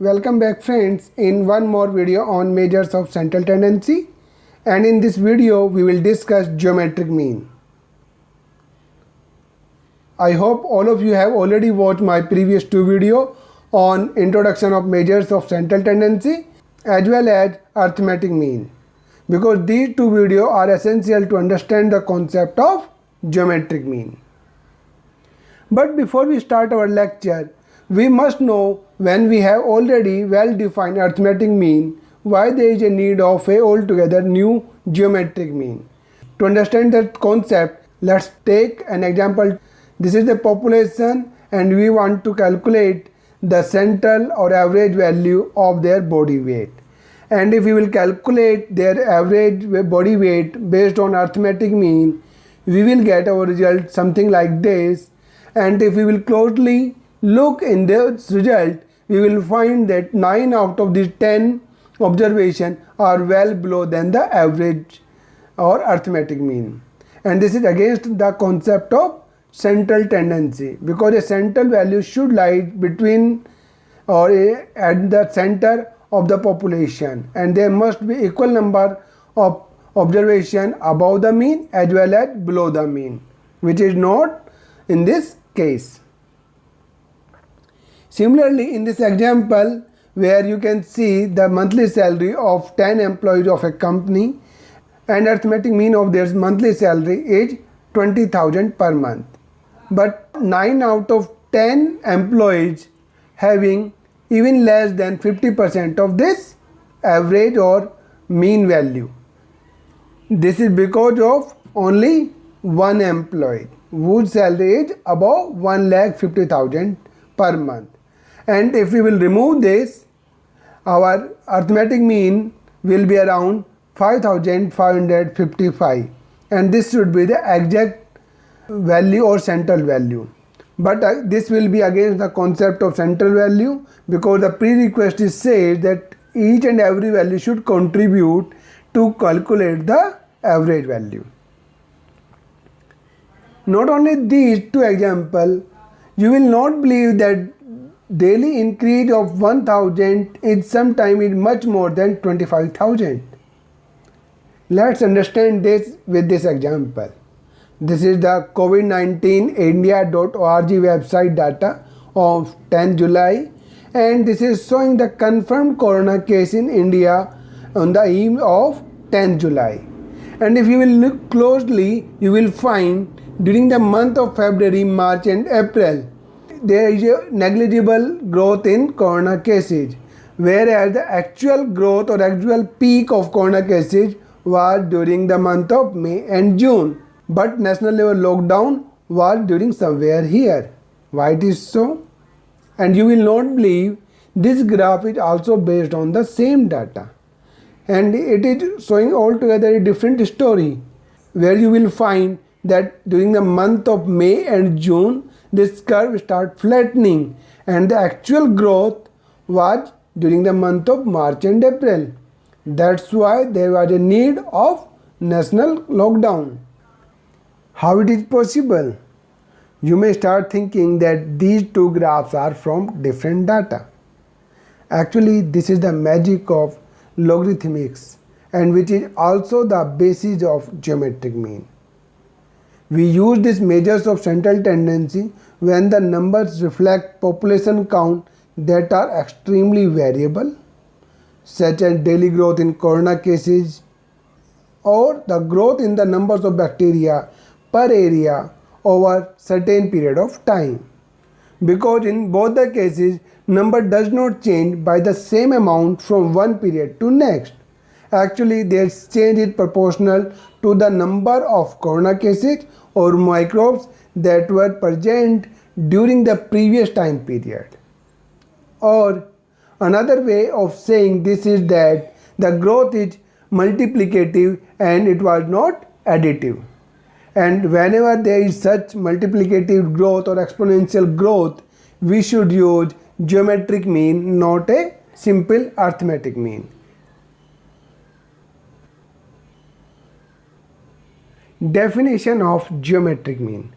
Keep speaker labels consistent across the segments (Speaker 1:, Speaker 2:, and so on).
Speaker 1: Welcome back friends in one more video on measures of central tendency, and in this video we will discuss geometric mean. I hope all of you have already watched my previous two videos on introduction of measures of central tendency as well as arithmetic mean, because these two videos are essential to understand the concept of geometric mean. But before we start our lecture, we must know, when we have already well-defined arithmetic mean, why there is a need of a altogether new geometric mean. To understand that concept, let's take an example. This is the population and we want to calculate the central or average value of their body weight. And if we will calculate their average body weight based on arithmetic mean, we will get our result something like this. And if we will closely look in this result, we will find that 9 out of these 10 observations are well below than the average or arithmetic mean. And this is against the concept of central tendency, because a central value should lie between or at the center of the population, and there must be equal number of observation above the mean as well as below the mean, which is not in this case. Similarly, in this example where you can see the monthly salary of 10 employees of a company and arithmetic mean of their monthly salary is 20,000 per month. But 9 out of 10 employees having even less than 50% of this average or mean value. This is because of only one employee whose salary is above 1,50,000 per month. And if we will remove this, our arithmetic mean will be around 5,555, and this should be the exact value or central value. But this will be against the concept of central value, because the prerequisite says that each and every value should contribute to calculate the average value. Not only these two examples, you will not believe that daily increase of 1,000 is sometimes much more than 25,000. Let's understand this with this example. This is the COVID-19 India.org website data of 10 July, and this is showing the confirmed corona case in India on the eve of 10 July. And if you will look closely, you will find during the month of February, March and April, there is a negligible growth in corona cases, whereas the actual growth or actual peak of corona cases was during the month of May and June. But national level lockdown was during somewhere here. Why it is so? And you will not believe this graph is also based on the same data. And it is showing altogether a different story, where you will find that during the month of May and June, this curve starts flattening, and the actual growth was during the month of March and April. That's why there was a need of national lockdown. How it is possible? You may start thinking that these two graphs are from different data. Actually, this is the magic of logarithmics, and which is also the basis of geometric mean. We use these measures of central tendency when the numbers reflect population count that are extremely variable, such as daily growth in corona cases or the growth in the numbers of bacteria per area over certain period of time. Because in both the cases, number does not change by the same amount from one period to next. Actually, their change is proportional to the number of corona cases or microbes that were present during the previous time period. Or another way of saying this is that the growth is multiplicative and it was not additive. And whenever there is such multiplicative growth or exponential growth, we should use geometric mean, not a simple arithmetic mean. Definition of geometric mean.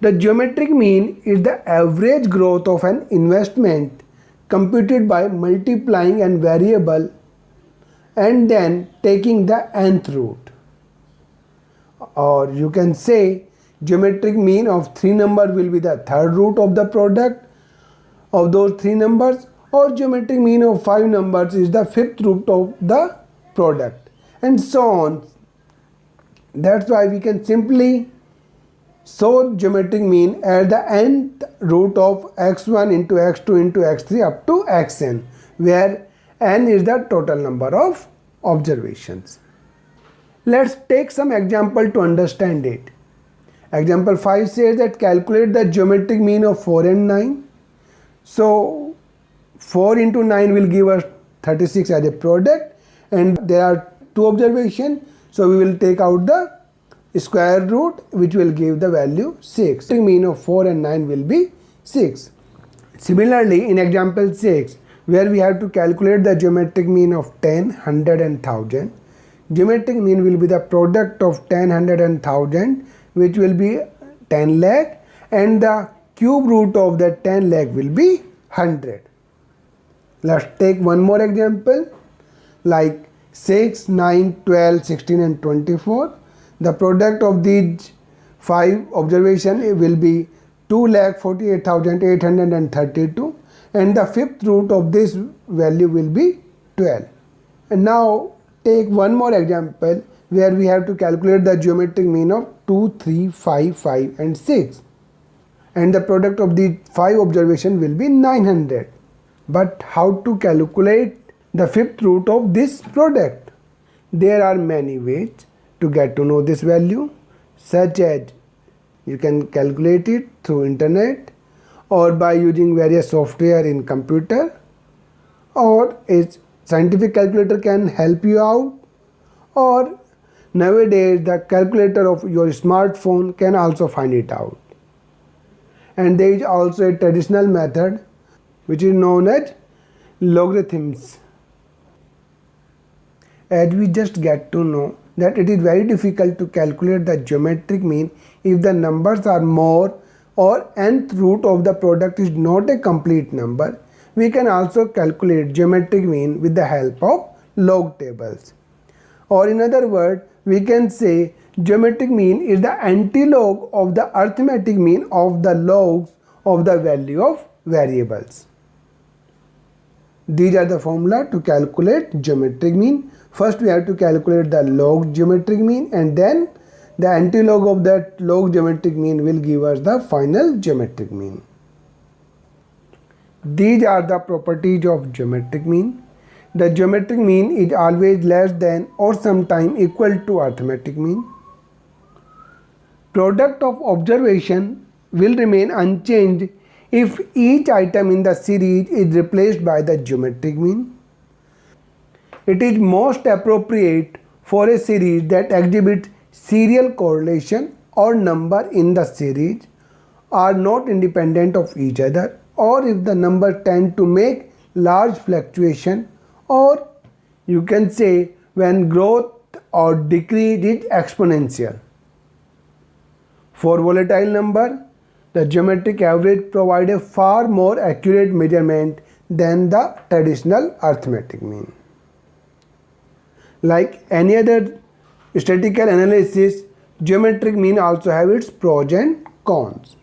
Speaker 1: The geometric mean is the average growth of an investment computed by multiplying an variable and then taking the nth root. Or you can say geometric mean of 3 numbers will be the third root of the product of those 3 numbers, or geometric mean of 5 numbers is the fifth root of the product, and so on. That's why we can simply show geometric mean at the nth root of x1 into x2 into x3 up to xn, where n is the total number of observations. Let's take some example to understand it. Example 5 says that calculate the geometric mean of 4 and 9. So 4 into 9 will give us 36 as a product, and there are 2 observations, so we will take out the square root, which will give the value 6. The mean of 4 and 9 will be 6. Similarly, in example 6, where we have to calculate the geometric mean of 10, 100 and 1000, geometric mean will be the product of 10, 100 and 1000, which will be 10 lakh, and the cube root of that 10 lakh will be 100. Let's take one more example like 6, 9, 12, 16 and 24. The product of these 5 observations will be 2,48,832, and the fifth root of this value will be 12. And now take one more example where we have to calculate the geometric mean of 2, 3, 5, 5 and 6. And the product of the 5 observations will be 900. But how to calculate the fifth root of this product? There are many ways to get to know this value, such as you can calculate it through internet, or by using various software in computer, or a scientific calculator can help you out, or nowadays the calculator of your smartphone can also find it out. And there is also a traditional method which is known as logarithms. As we just get to know that it is very difficult to calculate the geometric mean if the numbers are more or nth root of the product is not a complete number, we can also calculate geometric mean with the help of log tables. Or in other words, we can say geometric mean is the antilog of the arithmetic mean of the logs of the value of variables. These are the formula to calculate geometric mean. First we have to calculate the log geometric mean, and then the antilog of that log geometric mean will give us the final geometric mean. These are the properties of geometric mean. The geometric mean is always less than or sometimes equal to arithmetic mean. Product of observation will remain unchanged if each item in the series is replaced by the geometric mean. It is most appropriate for a series that exhibits serial correlation or number in the series are not independent of each other, or if the number tend to make large fluctuation, or you can say when growth or decrease is exponential. For volatile number, the geometric average provides a far more accurate measurement than the traditional arithmetic mean. Like any other statistical analysis, geometric mean also have its pros and cons.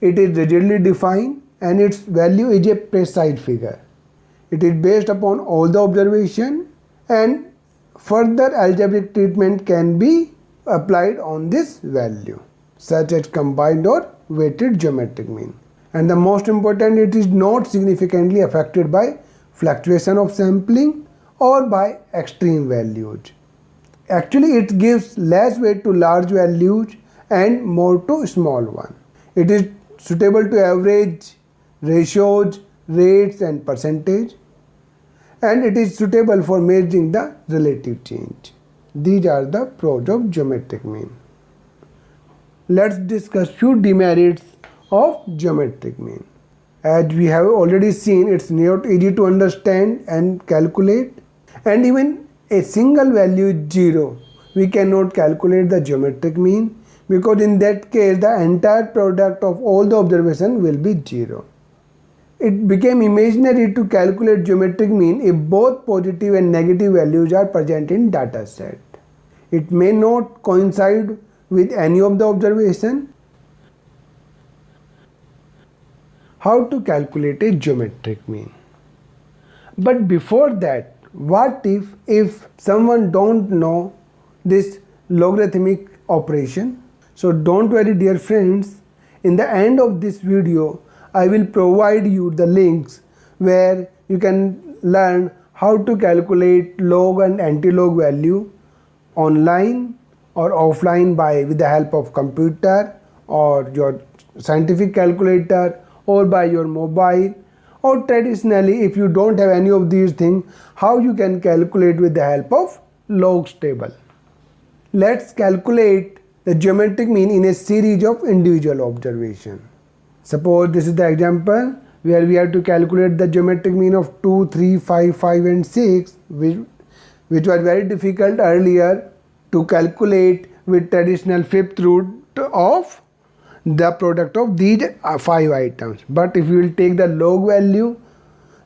Speaker 1: It is rigidly defined and its value is a precise figure. It is based upon all the observation, and further algebraic treatment can be applied on this value, such as combined or weighted geometric mean. And the most important, it is not significantly affected by fluctuation of sampling or by extreme values. Actually, it gives less weight to large values and more to small ones. It is suitable to average, ratios, rates and percentage, and it is suitable for measuring the relative change. These are the pros of geometric mean. Let's discuss few demerits of geometric mean. As we have already seen, it's not easy to understand and calculate, and even a single value is 0. We cannot calculate the geometric mean, because in that case the entire product of all the observation will be 0. it became imaginary to calculate geometric mean if both positive and negative values are present in data set. It may not coincide with any of the observation. How to calculate a geometric mean? But before that, what if someone don't know this logarithmic operation? So don't worry dear friends, in the end of this video I will provide you the links where you can learn how to calculate log and anti-log value online or offline with the help of computer or your scientific calculator or by your mobile, or traditionally if you don't have any of these things, how you can calculate with the help of logs table. Let's calculate the geometric mean in a series of individual observations. Suppose this is the example where we have to calculate the geometric mean of 2, 3, 5, 5 and 6, which was very difficult earlier to calculate with traditional fifth root of the product of these 5 items. But if you will take the log value,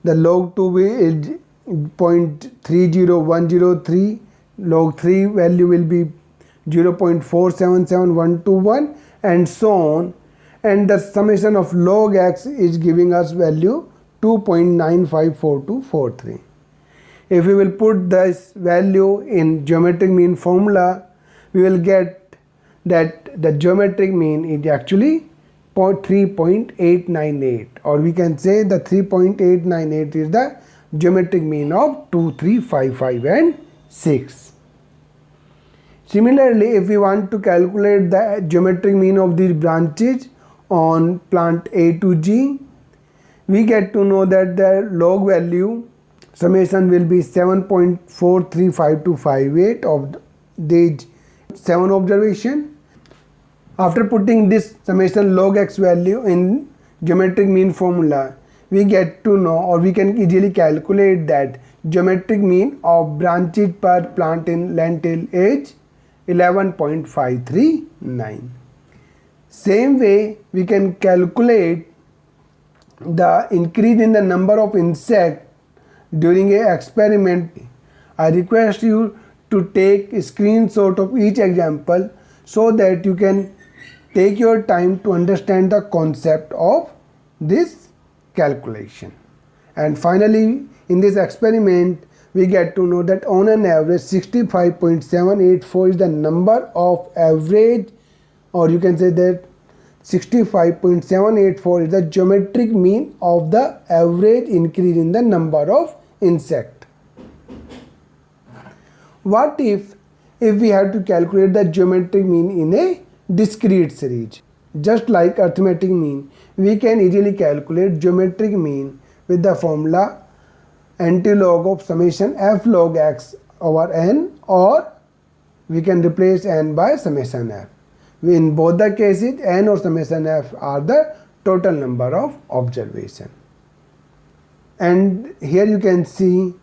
Speaker 1: the log 2 is 0.30103, log 3 value will be 0.477121 and so on, and the summation of log x is giving us value 2.954243. If we will put this value in geometric mean formula, we will get that the geometric mean is actually 3.898, or we can say the 3.898 is the geometric mean of 2, 3, 5, 5 and 6. Similarly, if we want to calculate the geometric mean of these branches on plant A to G, we get to know that the log value summation will be 7.435258 of these 7 observations. After putting this summation log x value in geometric mean formula, we get to know, or we can easily calculate that geometric mean of branches per plant in lentil is 11.539. Same way we can calculate the increase in the number of insects during a experiment. I request you to take a screenshot of each example so that you can take your time to understand the concept of this calculation. And finally, in this experiment, we get to know that on an average 65.784 is the number of average, or you can say that 65.784 is the geometric mean of the average increase in the number of insects. What if we have to calculate the geometric mean in a discrete series? Just like arithmetic mean, we can easily calculate geometric mean with the formula antilog of summation f log x over n, or we can replace n by summation f. In both the cases, n or summation f are the total number of observation. And here you can see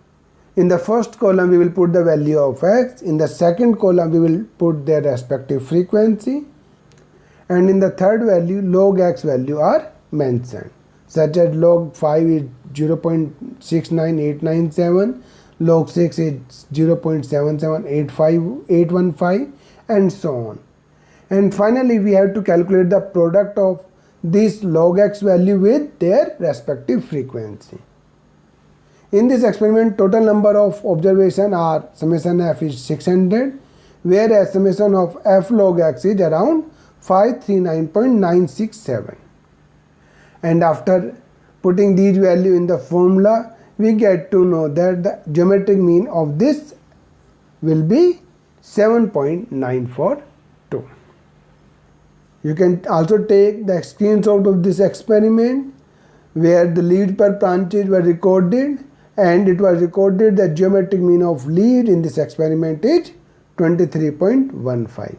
Speaker 1: in the first column we will put the value of x, in the second column we will put their respective frequency, and in the third value log x value are mentioned, such as log 5 is 0.69897, log 6 is 0.7785815 and so on. And finally we have to calculate the product of this log x value with their respective frequency. In this experiment, total number of observations are summation f is 600, whereas summation of f log x is around 539.967. And after putting these values in the formula, we get to know that the geometric mean of this will be 7.942. You can also take the screenshot of this experiment where the leaves per branches were recorded, and it was recorded that geometric mean of leaves in this experiment is 23.15.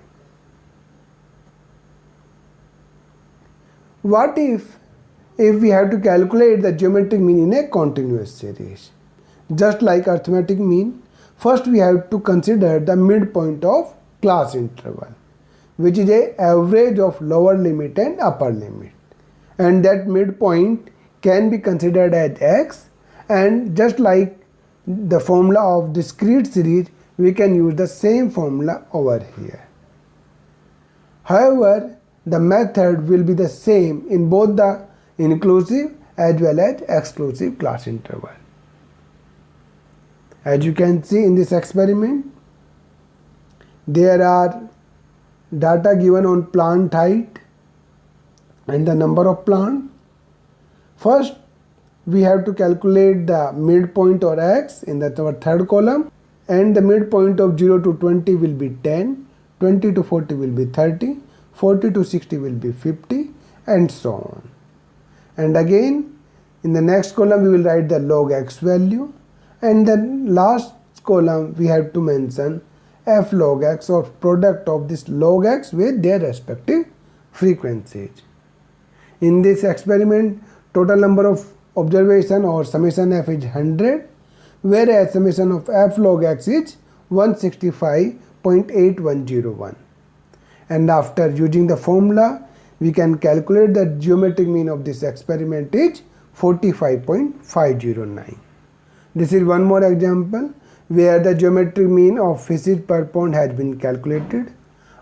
Speaker 1: What if we have to calculate the geometric mean in a continuous series? Just like arithmetic mean, first we have to consider the midpoint of class interval, which is a average of lower limit and upper limit, and that midpoint can be considered as x, and just like the formula of discrete series, we can use the same formula over here. However, the method will be the same in both the inclusive as well as exclusive class interval. As you can see in this experiment, there are data given on plant height and the number of plants. First, we have to calculate the midpoint or x in the third column, and the midpoint of 0 to 20 will be 10, 20 to 40 will be 30, 40 to 60 will be 50, and so on. And again, in the next column we will write the log x value, and the last column we have to mention f log x, or product of this log x with their respective frequencies. In this experiment, total number of observation or summation f is 100, whereas summation of f log x is 165.8101. And after using the formula, we can calculate the geometric mean of this experiment is 45.509. This is one more example where the geometric mean of fishes per pond has been calculated.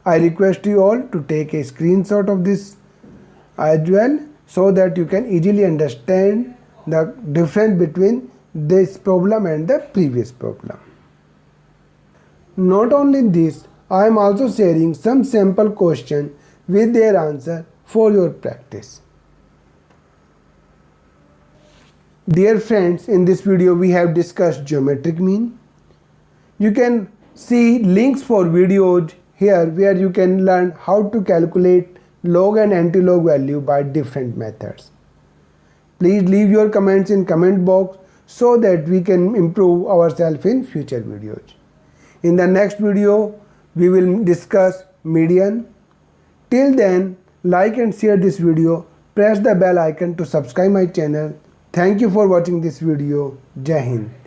Speaker 1: I request you all to take a screenshot of this as well, so that you can easily understand the difference between this problem and the previous problem. Not only this, I am also sharing some sample questions with their answer for your practice. Dear friends, in this video we have discussed geometric mean. You can see links for videos here where you can learn how to calculate log and anti-log value by different methods. Please leave your comments in comment box so that we can improve ourselves in future videos. In the next video, we will discuss median. Till then, like and share this video. Press the bell icon to subscribe my channel. Thank you for watching this video. Jai Hind.